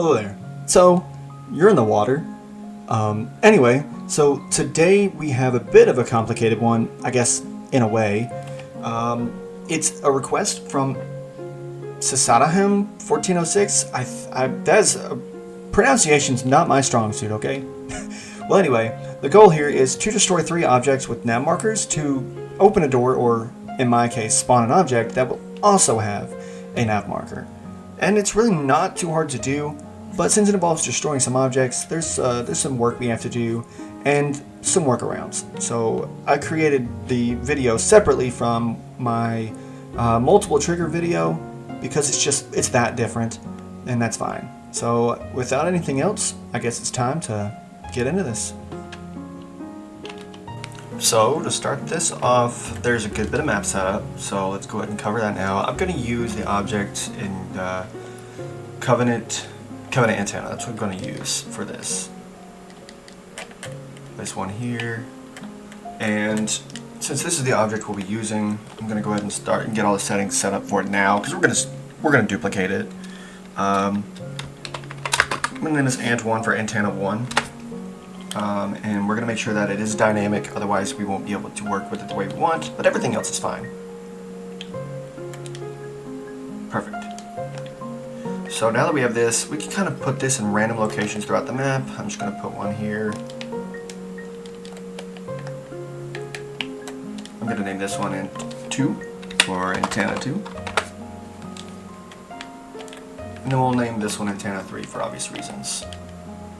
Hello there. So, you're in the water. Anyway, so today we have a bit of a complicated one, I guess, in a way. It's a request from Sasadahem 1406. That's pronunciation's not my strong suit, okay? Well, anyway, the goal here is to destroy 3 objects with nav markers to open a door, or in my case, spawn an object that will also have a nav marker. And it's really not too hard to do, but since it involves destroying some objects, there's some work we have to do and some workarounds. So I created the video separately from my multiple trigger video because it's that different, and that's fine. So without anything else, I guess it's time to get into this. So to start this off, there's a good bit of map setup, so let's go ahead and cover that now. I'm going to use the object in Covenant Antenna. That's what I'm going to use for this. This one here. And since this is the object we'll be using, I'm going to go ahead and start and get all the settings set up for it now, because we're going to duplicate it. I'm going to name this Ant1 for Antenna 1. And we're going to make sure that it is dynamic, otherwise we won't be able to work with it the way we want, but everything else is fine. Perfect. So now that we have this, we can kind of put this in random locations throughout the map. I'm just going to put one here. I'm going to name this one Ant2 for Antenna 2. And then we'll name this one Antenna 3 for obvious reasons.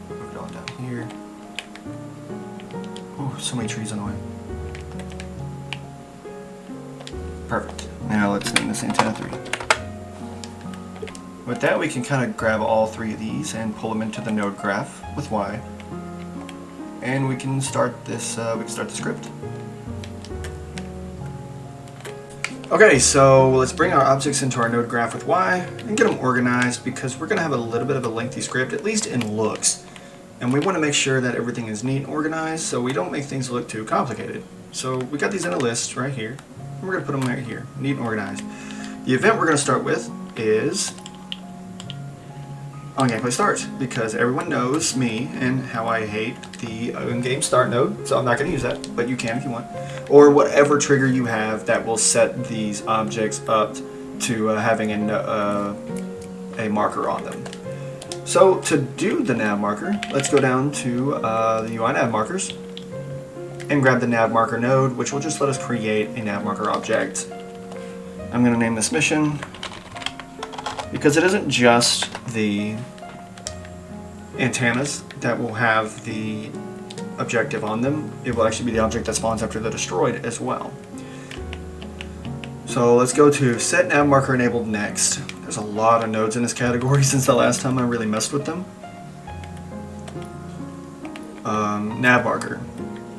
Move it on down here. Oh, so many trees on the way. Perfect. Now let's name this Antenna 3. With that, we can kind of grab all 3 of these and pull them into the node graph with Y. And we can start this. We can start the script. Okay, so let's bring our objects into our node graph with Y and get them organized, because we're going to have a little bit of a lengthy script, at least in looks. And we want to make sure that everything is neat and organized so we don't make things look too complicated. So we got these in a list right here, and we're going to put them right here, neat and organized. The event we're going to start with is on gameplay start, because everyone knows me and how I hate the in-game start node, so I'm not going to use that, but you can if you want. Or whatever trigger you have that will set these objects up to having a marker on them. So to do the nav marker, let's go down to the UI nav markers and grab the nav marker node, which will just let us create a nav marker object. I'm going to name this mission, because it isn't just the antennas that will have the objective on them. It will actually be the object that spawns after they're destroyed as well. So let's go to set nav marker enabled next. There's a lot of nodes in this category since the last time I really messed with them. Nav marker.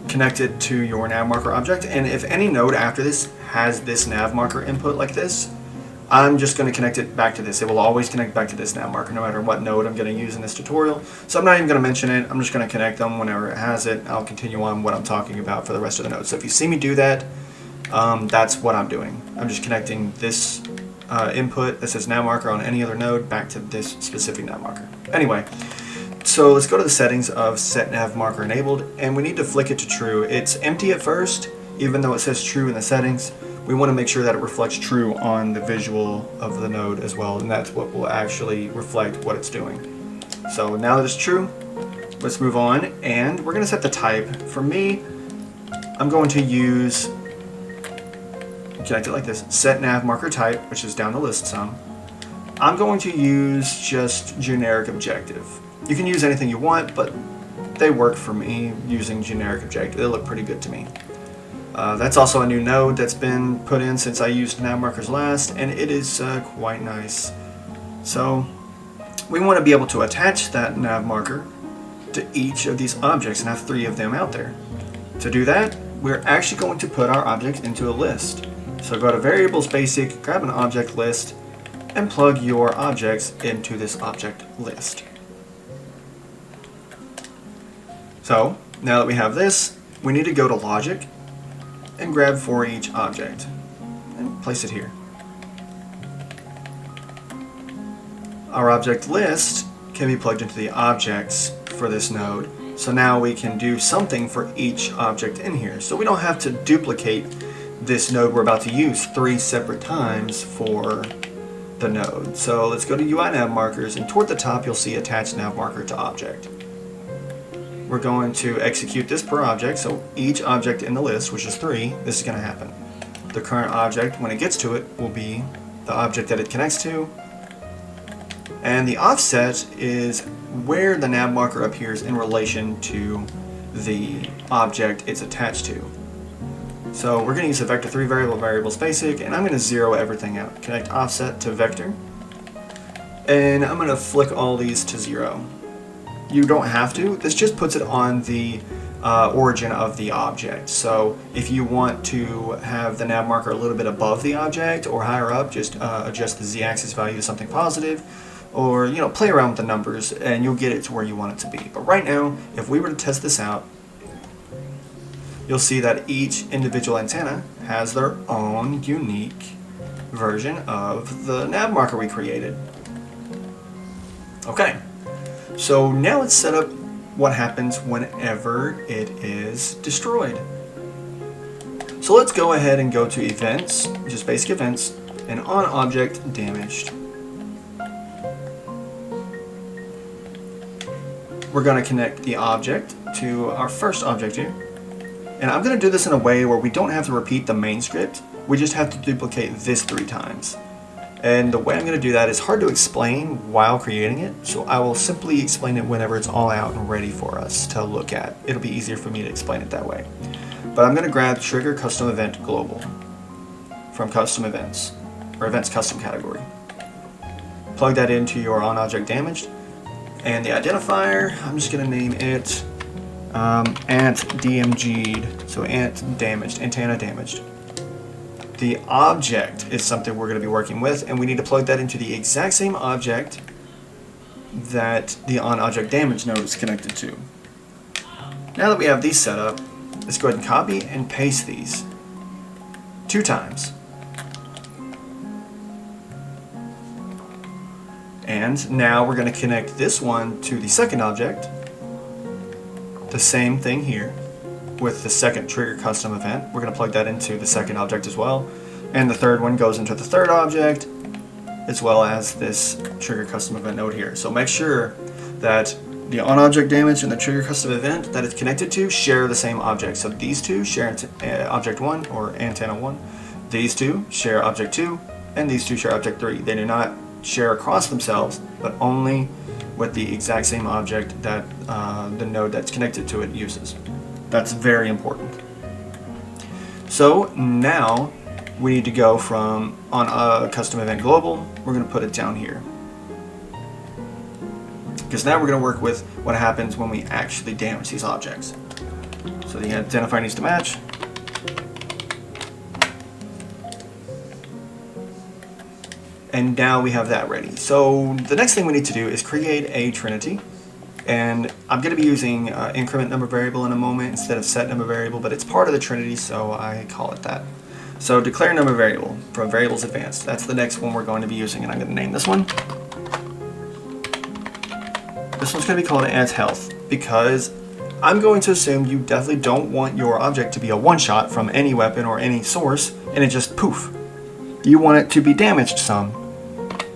Connect it to your nav marker object, and if any node after this has this nav marker input like this, I'm just going to connect it back to this. It will always connect back to this nav marker no matter what node I'm going to use in this tutorial. So I'm not even going to mention it. I'm just going to connect them whenever it has it. I'll continue on what I'm talking about for the rest of the nodes. So if you see me do that, that's what I'm doing. I'm just connecting this input that says nav marker on any other node back to this specific nav marker. Anyway, so let's go to the settings of set nav marker enabled, and we need to flick it to true. It's empty at first, even though it says true in the settings. We want to make sure that it reflects true on the visual of the node as well, and that's what will actually reflect what it's doing. So now that it's true, let's move on, and we're going to set the type. For me, I'm going to use, connect it like this, set nav marker type, which is down the list some. I'm going to use just generic objective. You can use anything you want, but they work for me using generic objective. They look pretty good to me. That's also a new node that's been put in since I used nav markers last, and it is quite nice. So we want to be able to attach that nav marker to each of these objects and have 3 of them out there. To do that, we're actually going to put our object into a list. So go to variables basic, grab an object list, and plug your objects into this object list. So now that we have this, we need to go to logic and grab for each object and place it here. Our object list can be plugged into the objects for this node. So now we can do something for each object in here. So we don't have to duplicate this node we're about to use 3 separate times for the node. So let's go to UI nav markers, and toward the top you'll see attach nav marker to object. We're going to execute this per object, so each object in the list, which is 3, this is going to happen. The current object, when it gets to it, will be the object that it connects to, and the offset is where the nav marker appears in relation to the object it's attached to. So we're going to use the vector3 variables basic, and I'm going to 0 everything out. Connect offset to vector, and I'm going to flick all these to 0. You don't have to. This just puts it on the origin of the object. So if you want to have the nav marker a little bit above the object or higher up, just adjust the z-axis value to something positive, or play around with the numbers and you'll get it to where you want it to be. But right now, if we were to test this out, you'll see that each individual antenna has their own unique version of the nav marker we created. Okay, so now let's set up what happens whenever it is destroyed. So let's go ahead and go to events, just basic events, and on object damaged. We're going to connect the object to our first object here. And I'm going to do this in a way where we don't have to repeat the main script. We just have to duplicate this 3 times. And the way I'm going to do that is hard to explain while creating it, so I will simply explain it whenever it's all out and ready for us to look at. It'll be easier for me to explain it that way. But I'm going to grab trigger custom event global from custom events, or events custom category. Plug that into your on object damaged. And the identifier, I'm just going to name it ant DMG'd, so ant damaged, antenna damaged. The object is something we're going to be working with, and we need to plug that into the exact same object that the on object damage node is connected to. Now that we have these set up, let's go ahead and copy and paste these 2 times. And now we're going to connect this one to the second object, the same thing here, with the second trigger custom event. We're going to plug that into the second object as well. And the third one goes into the third object, as well as this trigger custom event node here. So make sure that the on object damage and the trigger custom event that it's connected to share the same object. So these 2 share object 1 or antenna 1. These 2 share object 2, and these 2 share object 3. They do not share across themselves, but only with the exact same object that the node that's connected to it uses. That's very important. So now we need to go from on a custom event global, we're going to put it down here. Because now we're going to work with what happens when we actually damage these objects. So the identifier needs to match. And now we have that ready. So the next thing we need to do is create a trinity. And I'm going to be using increment number variable in a moment instead of set number variable, but it's part of the trinity, so I call it that. So declare number variable from variables advanced. That's the next one we're going to be using, and I'm going to name this one. This one's going to be called ant health, because I'm going to assume you definitely don't want your object to be a one-shot from any weapon or any source, and it just poof. You want it to be damaged some.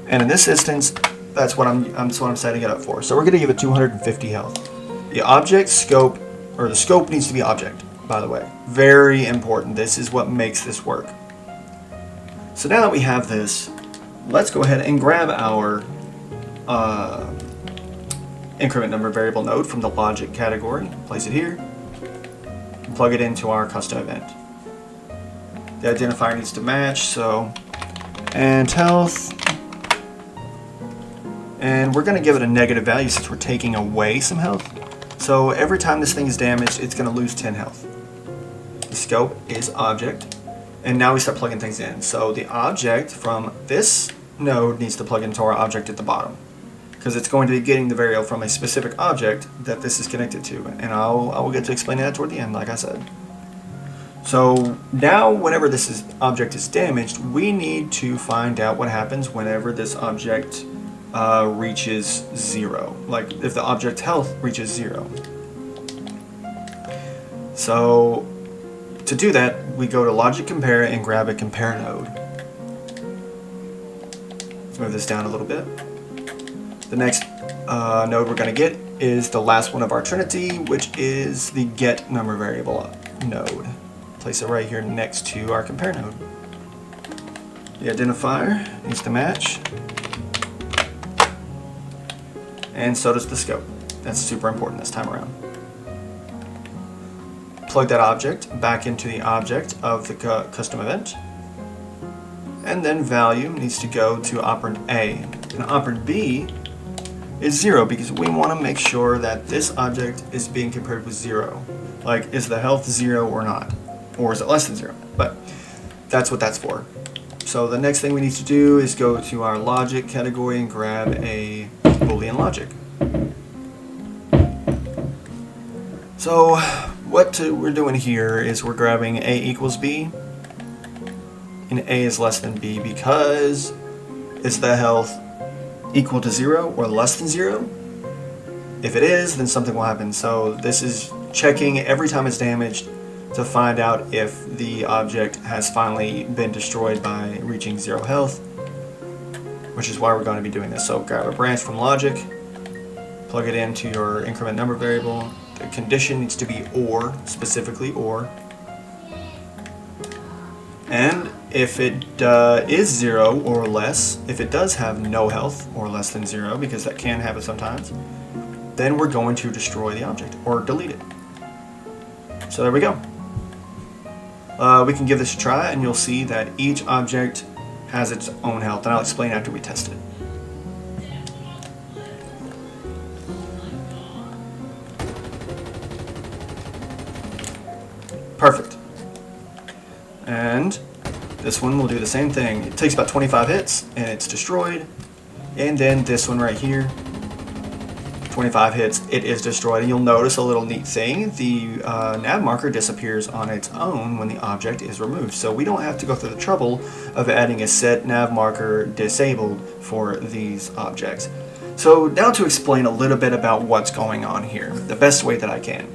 And in this instance, that's what I'm setting it up for. So we're going to give it 250 health. The object scope, or the scope needs to be object, by the way. Very important. This is what makes this work. So now that we have this, let's go ahead and grab our increment number variable node from the logic category, place it here, and plug it into our custom event. The identifier needs to match, so ant health. And we're going to give it a negative value since we're taking away some health. So every time this thing is damaged, it's going to lose 10 health. The scope is object. And now we start plugging things in. So the object from this node needs to plug into our object at the bottom, because it's going to be getting the variable from a specific object that this is connected to. And I will get to explain that toward the end, like I said. So now whenever object is damaged, we need to find out what happens whenever this object reaches 0. Like if the object health reaches 0. So to do that, we go to logic compare and grab a compare node. Let's move this down a little bit. The next node we're going to get is the last one of our trinity, which is the get number variable node. Place it right here next to our compare node. The identifier needs to match, and so does the scope. That's super important this time around. Plug that object back into the object of the custom event, and then value needs to go to operand A, and operand B is 0 because we want to make sure that this object is being compared with 0. Like, is the health 0 or not? Or is it less than 0? But that's what that's for. So the next thing we need to do is go to our logic category and grab a Boolean logic. So what we're doing here is we're grabbing A equals B, and A is less than B because is the health equal to 0 or less than 0? If it is, then something will happen. So this is checking every time it's damaged to find out if the object has finally been destroyed by reaching 0 health, which is why we're going to be doing this. So grab a branch from logic, plug it into your increment number variable. The condition needs to be OR, specifically OR. And if it is 0 or less, if it does have no health or less than 0, because that can happen sometimes, then we're going to destroy the object or delete it. So there we go. We can give this a try and you'll see that each object has its own health, and I'll explain after we test it. Perfect. And this one will do the same thing. It takes about 25 hits and it's destroyed. And then this one right here, 25 hits, it is destroyed. And you'll notice a little neat thing. The nav marker disappears on its own when the object is removed. So we don't have to go through the trouble of adding a set nav marker disabled for these objects. So now to explain a little bit about what's going on here, the best way that I can.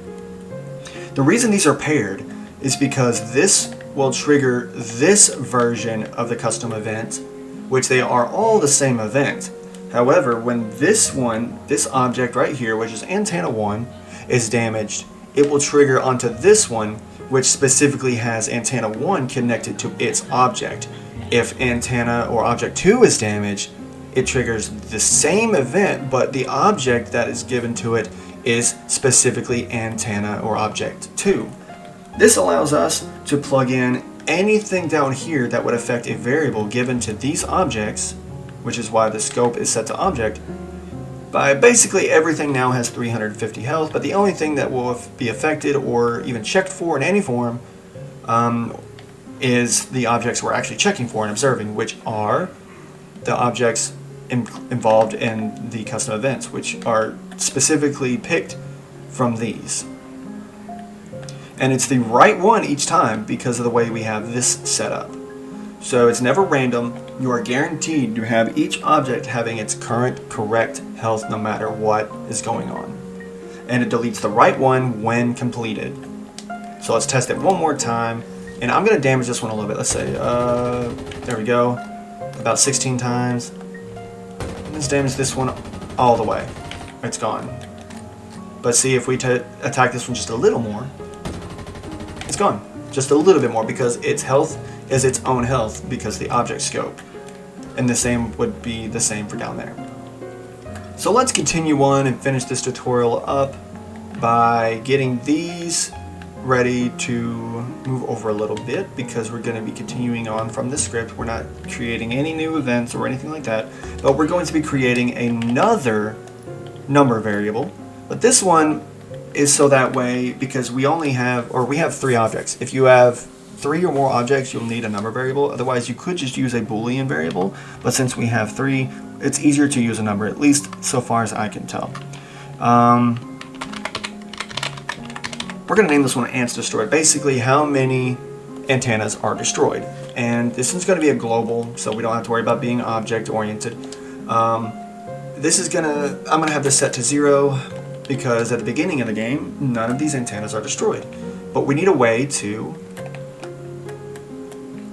The reason these are paired is because this will trigger this version of the custom event, which they are all the same event. However, when this one, this object right here, which is antenna 1, is damaged, it will trigger onto this one, which specifically has antenna 1 connected to its object. If antenna or object 2 is damaged, it triggers the same event, but the object that is given to it is specifically antenna or object 2. This allows us to plug in anything down here that would affect a variable given to these objects, which is why the scope is set to object. By basically everything now has 350 health, but the only thing that will be affected or even checked for in any form is the objects we're actually checking for and observing, which are the objects involved in the custom events, which are specifically picked from these. And it's the right one each time because of the way we have this set up. So it's never random. You are guaranteed to have each object having its current correct health no matter what is going on. And it deletes the right one when completed. So let's test it one more time. And I'm going to damage this one a little bit. Let's say, there we go. About 16 times. Let's damage this one all the way. It's gone. But see, if we attack this one just a little more, it's gone. Just a little bit more because its health is its own health because the object scope. And the same would be the same for down there. So let's continue on and finish this tutorial up by getting these ready to move over a little bit because we're going to be continuing on from this script. We're not creating any new events or anything like that, but we're going to be creating another number variable. But this one is so that way because we have 3 objects. If you have 3 or more objects, you'll need a number variable. Otherwise, you could just use a Boolean variable. But since we have 3, it's easier to use a number, at least so far as I can tell. We're going to name this one Ants Destroyed. Basically, how many antennas are destroyed. And this is going to be a global, so we don't have to worry about being object-oriented. I'm gonna have this set to 0 because at the beginning of the game, none of these antennas are destroyed. But we need a way to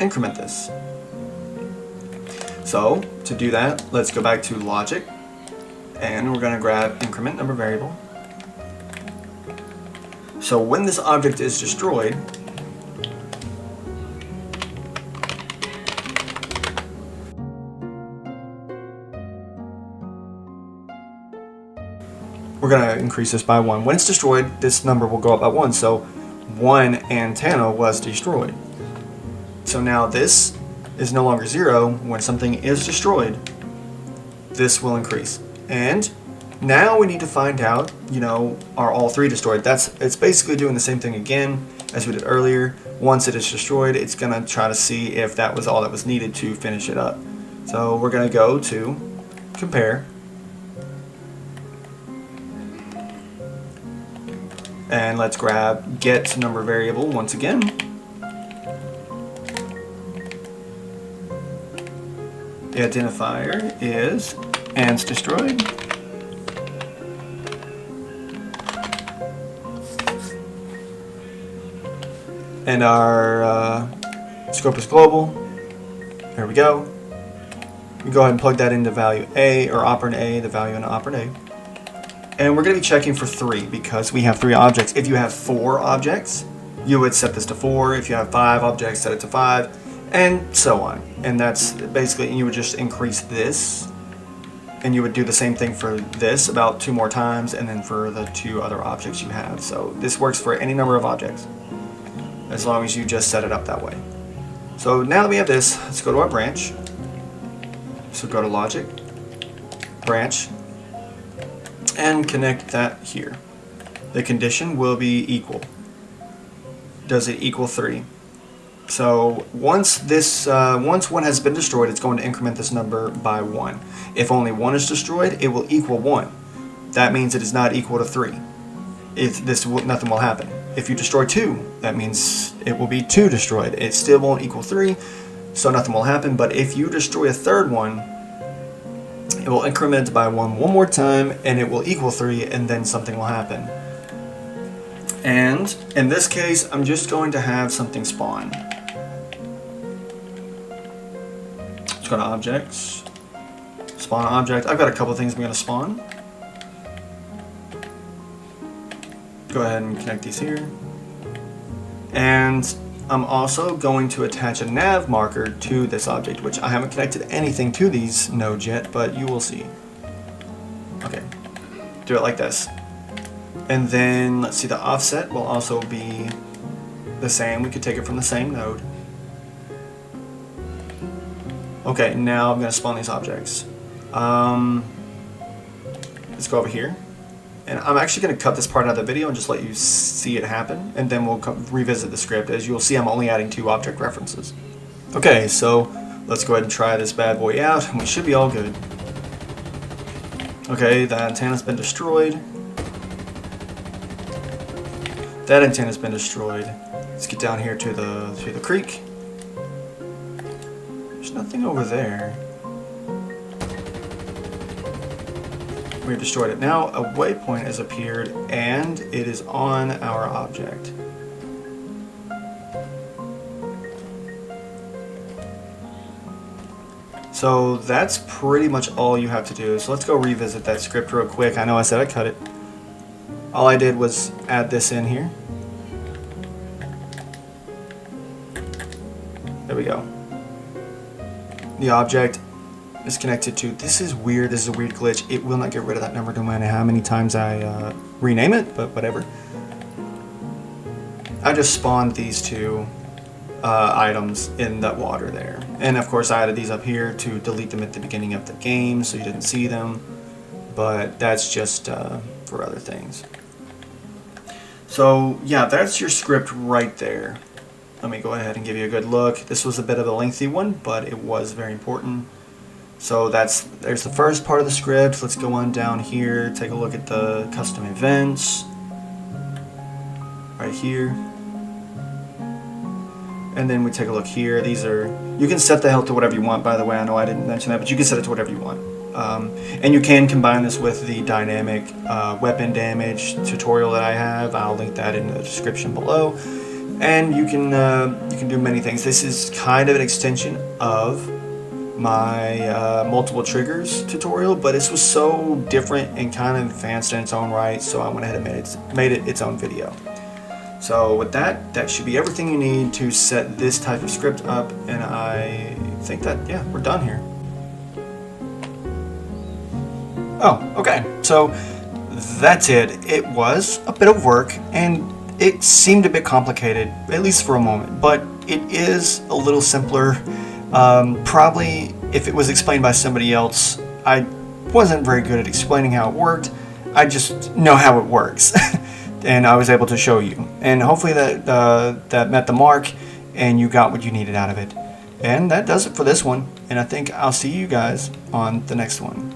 increment this. So to do that, let's go back to logic, and we're gonna grab increment number variable. So when this object is destroyed, we're going to increase this by 1. When it's destroyed, this number will go up by 1. So 1 antenna was destroyed. So now this is no longer 0. When something is destroyed, this will increase. And now we need to find out, are all 3 destroyed? It's basically doing the same thing again as we did earlier. Once it is destroyed, it's going to try to see if that was all that was needed to finish it up. So we're going to go to compare. And let's grab get number variable once again. The identifier is ants destroyed. And our scope is global. There we go. We go ahead and plug that into value A, or operand A, the value in operand A. And we're going to be checking for 3 because we have 3 objects. If you have 4 objects, you would set this to 4. If you have 5 objects, set it to 5, and so on. And that's basically, you would just increase this, and you would do the same thing for this about 2 more times, and then for the 2 other objects you have. So this works for any number of objects, as long as you just set it up that way. So now that we have this, let's go to our branch. So go to logic, branch, and connect that here. The condition will be equal. Does it equal 3? So once one has been destroyed, it's going to increment this number by 1. If only 1 is destroyed, it will equal 1. That means it is not equal to 3. Nothing will happen. If you destroy 2, that means it will be 2 destroyed. It still won't equal 3, so nothing will happen. But if you destroy a third one, it will increment by 1 more time, and it will equal 3, and then something will happen. And in this case, I'm just going to have something spawn. Let's go to objects, spawn object. I've got a couple things I'm going to spawn. Go ahead and connect these here. And I'm also going to attach a nav marker to this object, which I haven't connected anything to these nodes yet, but you will see. Okay, do it like this. And then let's see, the offset will also be the same. We could take it from the same node. Okay, now I'm going to spawn these objects. Let's go over here. And I'm actually going to cut this part out of the video and just let you see it happen, and then we'll revisit the script. As you'll see, I'm only adding 2 object references. Okay, so let's go ahead and try this bad boy out, and we should be all good. Okay, the antenna's been destroyed. That antenna's been destroyed. Let's get down here to the creek. There's nothing over there. We've destroyed it. Now a waypoint has appeared, and it is on our object. So that's pretty much all you have to do. So let's go revisit that script real quick. I know I said I cut it. All I did was add this in here. There we go. The object is connected to, this is weird, this is a weird glitch. It will not get rid of that number no matter how many times I rename it, but whatever. I just spawned these 2 items in that water there. And of course I added these up here to delete them at the beginning of the game so you didn't see them, but that's just for other things. So yeah, that's your script right there. Let me go ahead and give you a good look. This was a bit of a lengthy one, but it was very important. So there's the first part of the script. Let's go on down here, take a look at the custom events right here. And then we take a look here. These are, you can set the health to whatever you want, by the way. I know I didn't mention that, but you can set it to whatever you want. And you can combine this with the dynamic weapon damage tutorial that I have. I'll link that in the description below. And you can do many things. This is kind of an extension of my multiple triggers tutorial, but this was so different and kind of advanced in its own right, so I went ahead and made it its own video. So with that should be everything you need to set this type of script up, and I think that, yeah, we're done here. Oh, okay, so that's it. It was a bit of work, and it seemed a bit complicated, at least for a moment, but it is a little simpler. Probably if it was explained by somebody else, I wasn't very good at explaining how it worked. I just know how it works. And I was able to show you. And hopefully that met the mark and you got what you needed out of it. And that does it for this one. And I think I'll see you guys on the next one.